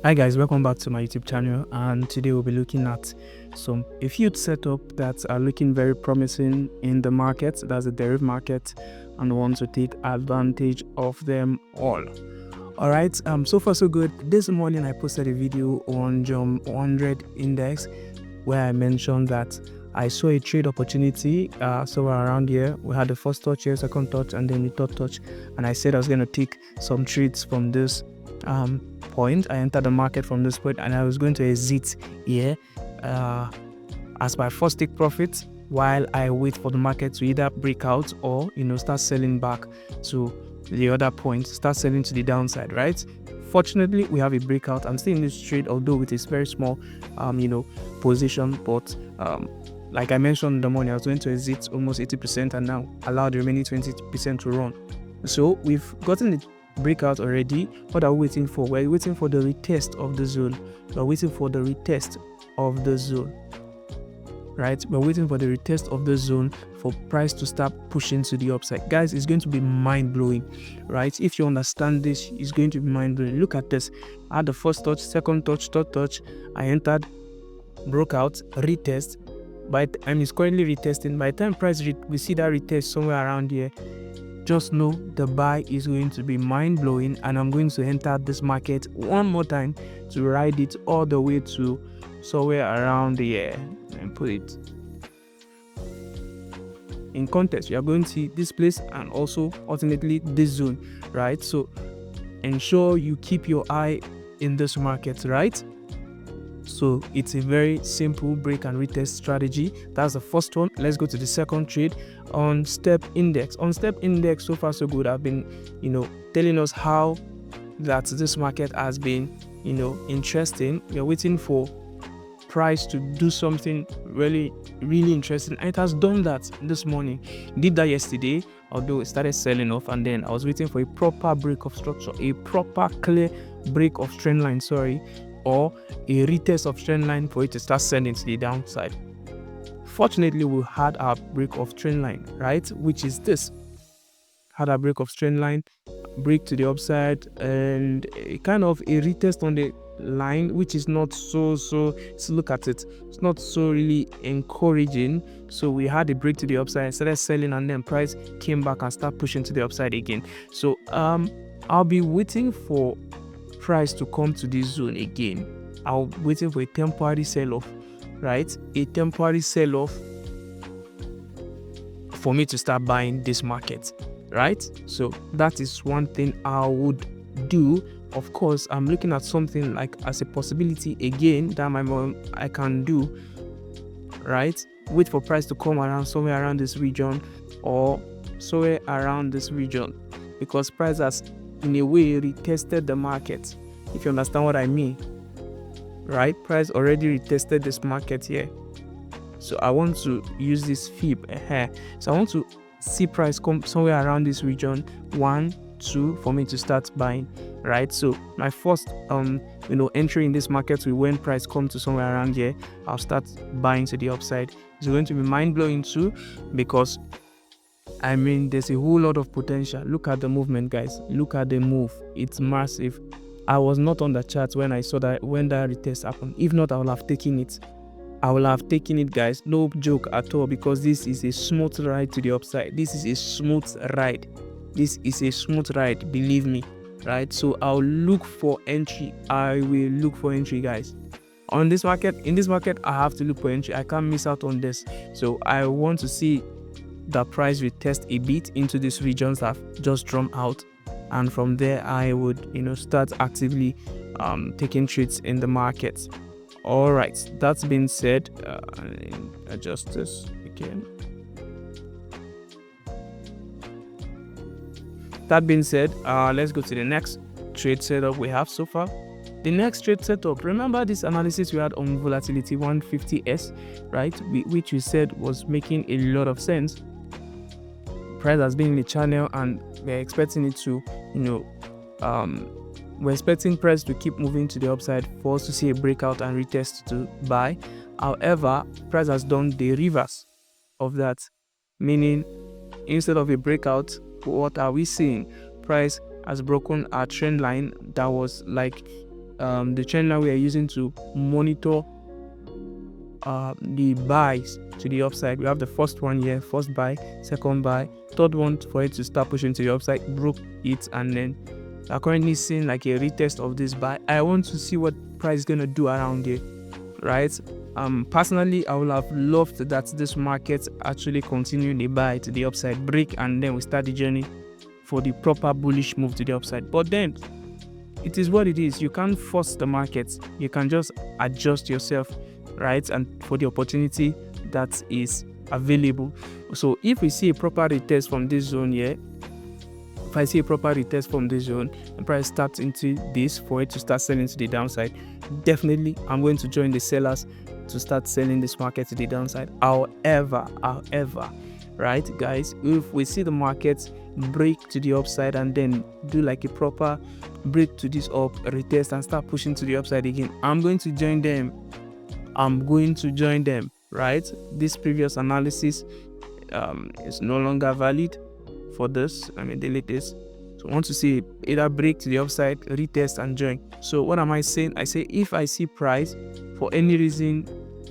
Hi guys, welcome back to my YouTube channel, and today we'll be looking at a few setup that are looking very promising in the market. That's the Deriv market, and want to take advantage of them all. Alright, so far so good. This morning I posted a video on Jump 100 index where I mentioned that I saw a trade opportunity somewhere around here. We had the first touch here, second touch, and then the third touch, and I said I was going to take some trades from this point. I entered the market from this point, and I was going to exit here as my first take profit while I wait for the market to either break out or start selling back to the other point, start selling to the downside, right? Fortunately, we have a breakout. I'm still in this trade, although with a very small position, but like I mentioned in the morning, I was going to exit almost 80% and now allow the remaining 20% to run. So we've gotten the breakout already. What are we waiting for? We're waiting for the retest of the zone. We're waiting for the retest of the zone, right? We're waiting for the retest of the zone for price to start pushing to the upside. Guys, it's going to be mind-blowing, right? If you understand this, it's going to be mind-blowing. Look at this. I had the first touch, second touch, third touch. I entered, broke out, retest. It's currently retesting. By the time price we see that retest somewhere around here, just know the buy is going to be mind-blowing, and I'm going to enter this market one more time to ride it all the way to somewhere around here and put it in context. You are going to see this place and also ultimately this zone, right? So ensure you keep your eye in this market, right? So it's a very simple break and retest strategy. That's the first one. Let's go to the second trade on step index. On step index, so far so good. I've been telling us how that this market has been interesting. We're waiting for price to do something really interesting, and it has done that this morning. Did that yesterday, although it started selling off, and then I was waiting for a proper break of structure, a proper clear break of trend line, or a retest of trend line for it to start sending to the downside. Fortunately, we had our break of trend line, right, which is this. Had a break of trend line, break to the upside, and a kind of a retest on the line, which is not so look at it, it's not so really encouraging. So we had a break to the upside, started selling, and then price came back and start pushing to the upside again. So I'll be waiting for price to come to this zone again. I'll be waiting for a temporary sell-off, right? A temporary sell-off for me to start buying this market, right? So that is one thing I would do. Of course, I'm looking at something like as a possibility again that I can do, right? Wait for price to come around somewhere around this region or somewhere around this region, because price has in a way retested the market, if you understand what I mean, right? Price already retested this market here. So I want to use this fib here. So I want to see price come somewhere around this region 1, 2 for me to start buying, right? So my first entry in this market will, when price come to somewhere around here, I'll start buying to the upside. It's going to be mind-blowing too, because there's a whole lot of potential. Look at the movement, guys. Look at the move. It's massive. I was not on the chart when I saw that, when that retest happened. If not, I would have taken it. Guys. No joke at all, because this is a smooth ride to the upside. This is a smooth ride. Believe me, right? So I'll look for entry. I will look for entry, guys. In this market, I have to look for entry. I can't miss out on this. So I want to see the price retest a bit into these regions that I've just drawn out, and from there I would start actively taking trades in the market. All right, that's been said. Adjust this again. That being said, let's go to the next trade setup we have so far. The next trade setup, remember this analysis we had on volatility 150s, right? Which we said was making a lot of sense. Price has been in the channel, and we're expecting it to, we're expecting price to keep moving to the upside for us to see a breakout and retest to buy. However, price has done the reverse of that, meaning instead of a breakout, what are we seeing? Price has broken our trend line that was like the trend line we are using to monitor the buys to the upside. We have the first one here, first buy, second buy, third one for it to start pushing to the upside, broke it, and then we're currently seeing like a retest of this buy. I want to see what price is gonna do around here, right? Personally, I would have loved that this market actually continue the buy to the upside, break, and then we start the journey for the proper bullish move to the upside. But then it is what it is. You can't force the market. You can just adjust yourself, right? And for the opportunity that is available. So if we see a proper retest from this zone here, if I see a proper retest from this zone and price starts into this for it to start selling to the downside, definitely I'm going to join the sellers to start selling this market to the downside. However, right, guys, if we see the market break to the upside and then do like a proper break to this up, retest, and start pushing to the upside again, I'm going to join them. Right? This previous analysis is no longer valid for this. Delete this. So I want to see either break to the upside, retest, and join. So what am I saying? I say if I see price for any reason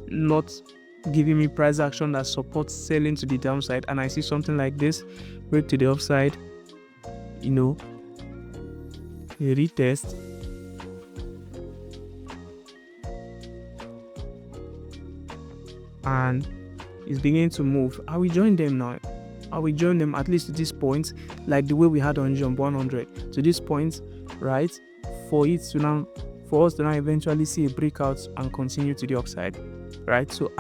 not giving me price action that supports selling to the downside, and I see something like this, break to the upside, a retest, and it's beginning to move, I will join them now. I will join them at least to this point, like the way we had on jump 100 to this point, right? For us to now eventually see a breakout and continue to the upside, right? So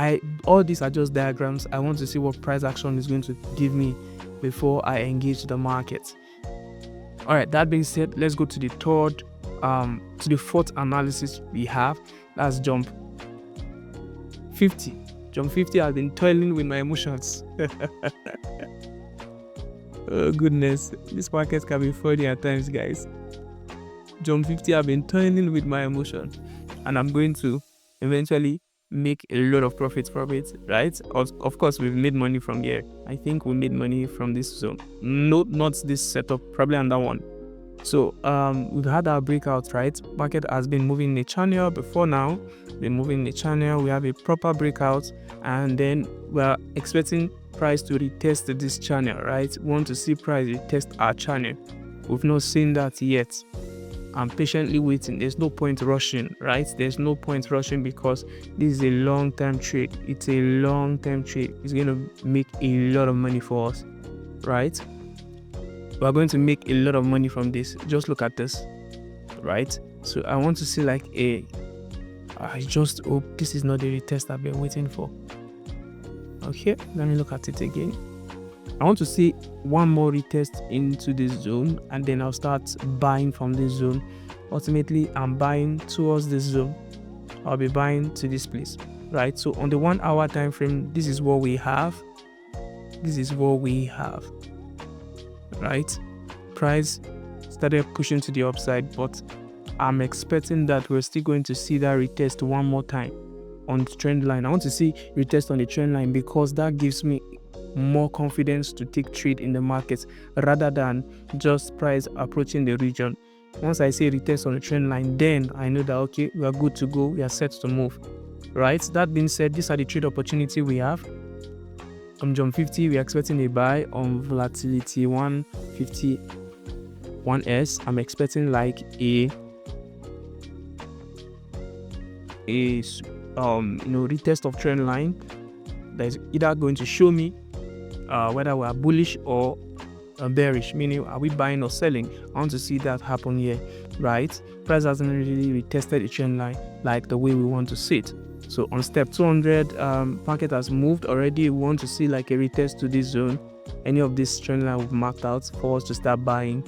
all these are just diagrams. I want to see what price action is going to give me before I engage the market. All right, that being said, let's go to the fourth analysis we have. That's jump 50. Jump 50 has been toiling with my emotions. Oh goodness, this market can be funny at times, guys. Jump 50 have been toiling with my emotions, and I'm going to eventually make a lot of profits from it, right? Of course, we've made money from here. I think we made money from this zone. No, not this setup, probably on that one. So we've had our breakout, right? Market has been moving in a channel before now. Been moving in a channel. We have a proper breakout, and then we're expecting price to retest this channel, right? We want to see price retest our channel. We've not seen that yet. I'm patiently waiting. There's no point rushing, right? There's no point rushing because this is a long-term trade. It's a long-term trade. It's going to make a lot of money for us, right? We're going to make a lot of money from this. Just look at this, right? So I want to see like I just hope this is not the retest I've been waiting for. Okay, let me look at it again. I want to see one more retest into this zone, and then I'll start buying from this zone. Ultimately, I'm buying towards this zone. I'll be buying to this place, right? So on the 1 hour time frame, this is what we have. Right? Price started pushing to the upside, but I'm expecting that we're still going to see that retest one more time on the trend line. I want to see retest on the trend line because that gives me more confidence to take trade in the market rather than just price approaching the region. Once I see retest on the trend line, then I know that okay, we are good to go, we are set to move, right? That being said, these are the trade opportunity we have. On jump 50, we are expecting a buy on volatility 151s. I'm expecting like a retest of trend line that is either going to show me whether we are bullish or bearish, meaning are we buying or selling. I want to see that happen here, right? Price hasn't really retested the trend line like the way we want to see it. So on step 200, market has moved already. We want to see like a retest to this zone. Any of this trend line we've marked out for us to start buying.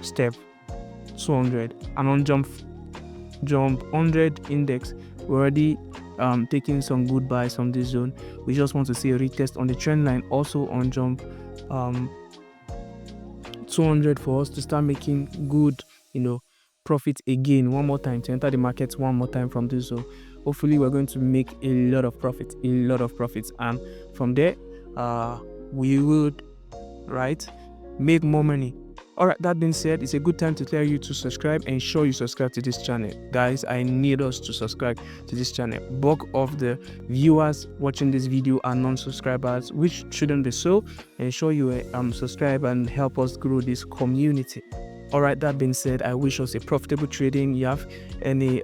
Step 200, and on jump 100 index, we're already taking some good buys from this zone. We just want to see a retest on the trend line, also on jump 200 for us to start making good, profit again one more time, to enter the market one more time from this zone. Hopefully we're going to make a lot of profits, and from there we would make more money. All right, that being said, it's a good time to tell you to subscribe. Ensure you subscribe to this channel. Guys, I need us to subscribe to this channel. Bulk of the viewers watching this video are non-subscribers, which shouldn't be so. Ensure you subscribe and help us grow this community. All right, that being said, I wish us a profitable trading. You have any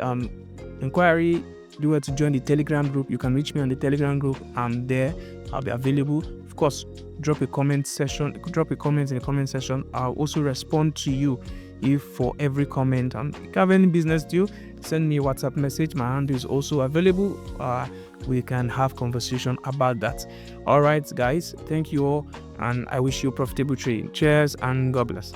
inquiry, you want to join the Telegram group, you can reach me on the Telegram group. I'm there. I'll be available. Of course, drop a comment in the comment section. I'll also respond to you if for every comment. And if you have any business deal, send me a WhatsApp message. My handle is also available. We can have conversation about that. All right, guys, thank you all, and I wish you profitable trading. Cheers and God bless.